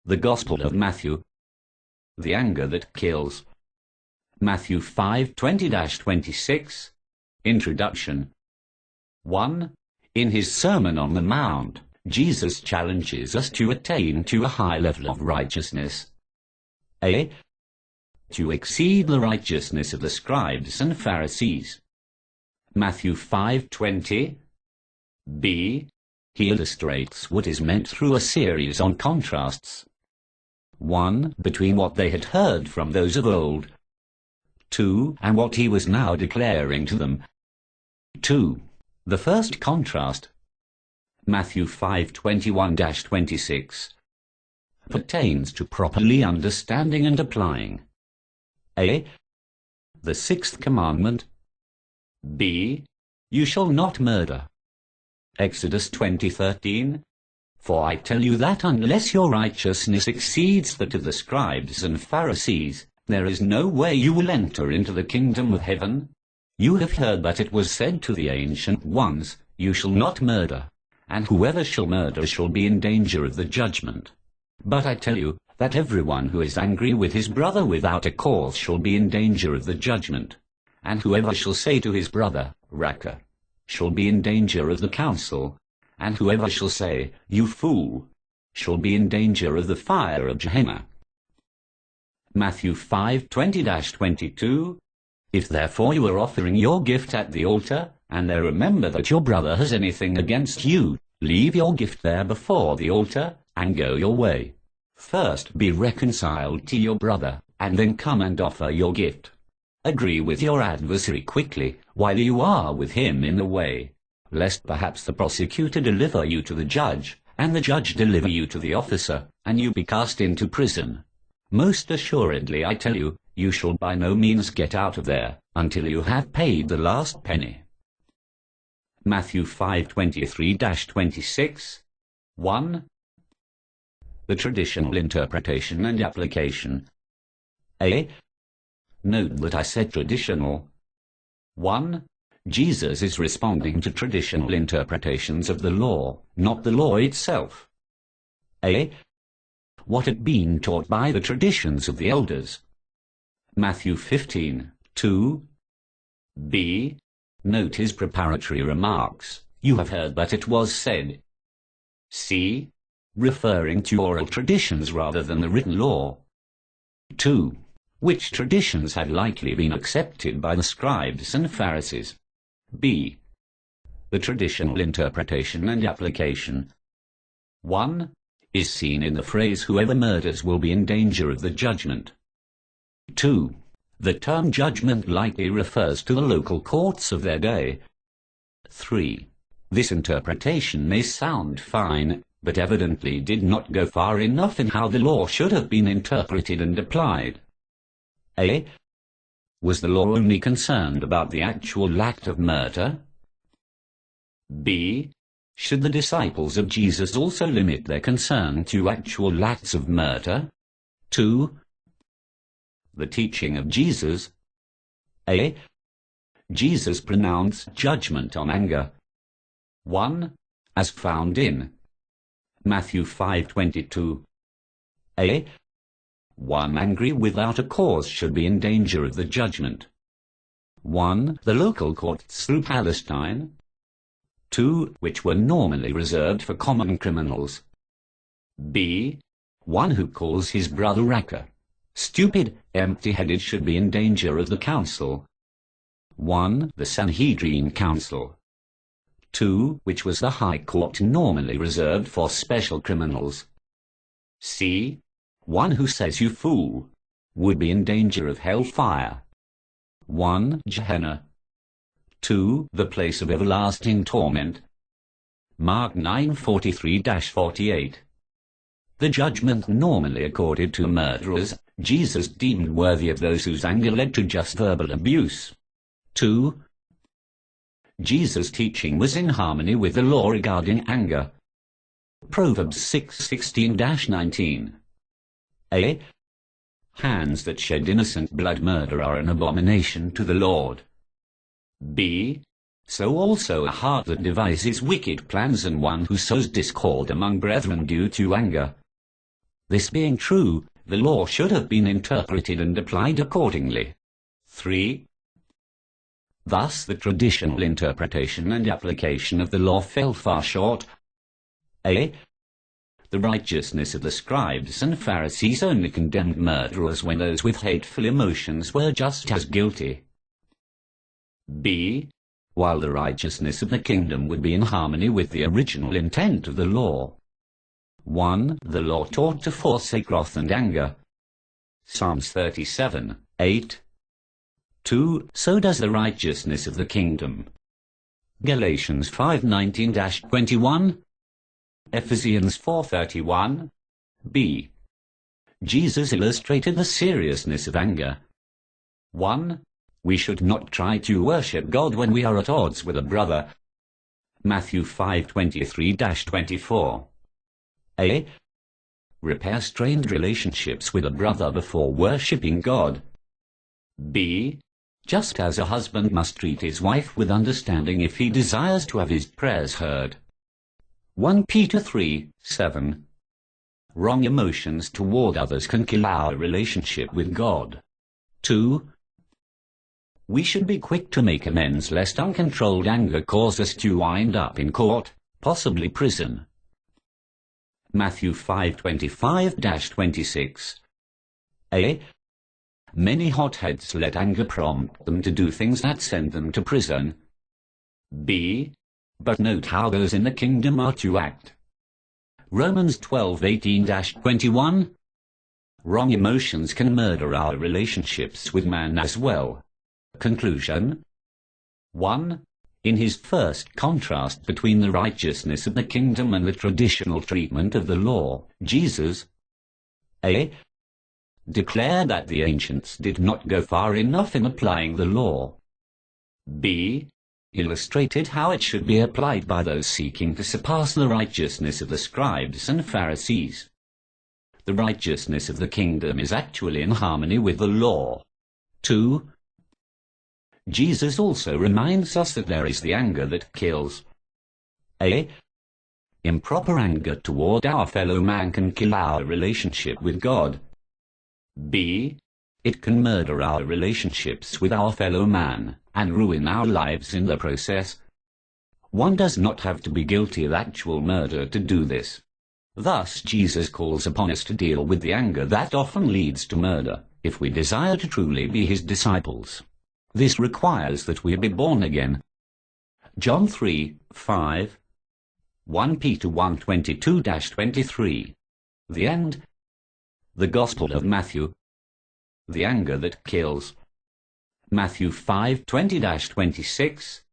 The Gospel of Matthew. The anger that kills. Matthew 5:20-26. Introduction. 1. In his Sermon on the Mount, Jesus challenges us to attain to a high level of righteousness. A. To exceed the righteousness of the scribes and Pharisees. Matthew 5:20. B. He illustrates what is meant through a series on contrasts. 1. Between what they had heard from those of old. 2. And what he was now declaring to them. 2. The first contrast, Matthew 5:21-26, pertains to properly understanding and applying. A. The sixth commandment. B. You shall not murder. Exodus 20:13. For I tell you that unless your righteousness exceeds that of the scribes and Pharisees, there is no way you will enter into the kingdom of heaven. You have heard that it was said to the ancient ones, You shall not murder, and whoever shall murder shall be in danger of the judgment. But I tell you that everyone who is angry with his brother without a cause shall be in danger of the judgment. And whoever shall say to his brother, Raca, shall be in danger of the council. And whoever shall say, You fool, shall be in danger of the fire of Gehenna. Matthew 5:20-22. If therefore you are offering your gift at the altar, and there remember that your brother has anything against you, leave your gift there before the altar, and go your way. First be reconciled to your brother, and then come and offer your gift. Agree with your adversary quickly, while you are with him in the way, lest perhaps the prosecutor deliver you to the judge, and the judge deliver you to the officer, and you be cast into prison. Most assuredly I tell you, you shall by no means get out of there, until you have paid the last penny. Matthew 5:23-26. 1. The traditional interpretation and application. A. Note that I said traditional. 1. Jesus is responding to traditional interpretations of the law, not the law itself. A. What had been taught by the traditions of the elders. Matthew 15:2. B. Note his preparatory remarks. You have heard that it was said. C. Referring to oral traditions rather than the written law. 2. Which traditions had likely been accepted by the scribes and Pharisees. B. The traditional interpretation and application. 1. Is seen in the phrase whoever murders will be in danger of the judgment. 2. The term judgment likely refers to the local courts of their day. 3. This interpretation may sound fine, but evidently did not go far enough in how the law should have been interpreted and applied. A. Was the law only concerned about the actual act of murder? B. Should the disciples of Jesus also limit their concern to actual acts of murder? 2. The teaching of Jesus. A. Jesus pronounced judgment on anger. 1. As found in Matthew 5:22. A. One angry without a cause should be in danger of the judgment. 1. The local courts through Palestine. 2. Which were normally reserved for common criminals. B. One who calls his brother Raca, stupid, empty-headed should be in danger of the council. 1. The Sanhedrin Council. 2. Which was the high court normally reserved for special criminals. C. One who says you fool would be in danger of hellfire. 1. Gehenna. 2. The place of everlasting torment. Mark 9:43-48. The judgment normally accorded to murderers, Jesus deemed worthy of those whose anger led to just verbal abuse. 2. Jesus' teaching was in harmony with the law regarding anger. Proverbs 6:16-19. A. Hands that shed innocent blood murder are an abomination to the Lord. B. So also a heart that devises wicked plans and one who sows discord among brethren due to anger. This being true, the law should have been interpreted and applied accordingly. 3. Thus the traditional interpretation and application of the law fell far short. A. The righteousness of the scribes and Pharisees only condemned murderers when those with hateful emotions were just as guilty. B. While the righteousness of the kingdom would be in harmony with the original intent of the law. 1. The law taught to forsake wrath and anger. Psalms 37:8. 2. So does the righteousness of the kingdom. Galatians 5:19-21. Ephesians 4:31. B. Jesus illustrated the seriousness of anger. 1. We should not try to worship God when we are at odds with a brother. Matthew 5:23-24. A. Repair strained relationships with a brother before worshipping God. B. Just as a husband must treat his wife with understanding if he desires to have his prayers heard. 1 Peter 3:7. Wrong emotions toward others can kill our relationship with God. 2. We should be quick to make amends lest uncontrolled anger cause us to wind up in court, possibly prison. Matthew 5:25-26. A. Many hotheads let anger prompt them to do things that send them to prison. B. But note how those in the kingdom are to act. Romans 12:18-21. Wrong emotions can murder our relationships with man as well. Conclusion. 1. In his first contrast between the righteousness of the kingdom and the traditional treatment of the law, Jesus A. declared that the ancients did not go far enough in applying the law. B. illustrated how it should be applied by those seeking to surpass the righteousness of the scribes and Pharisees. The righteousness of the kingdom is actually in harmony with the law. 2. Jesus also reminds us that there is the anger that kills. A. Improper anger toward our fellow man can kill our relationship with God. B. It can murder our relationships with our fellow man, and ruin our lives in the process. One does not have to be guilty of actual murder to do this. Thus Jesus calls upon us to deal with the anger that often leads to murder, if we desire to truly be his disciples. This requires that we be born again. John 3:5, 1 Peter 1:22-23. The end. The Gospel of Matthew. The anger that kills. Matthew 5:20-26.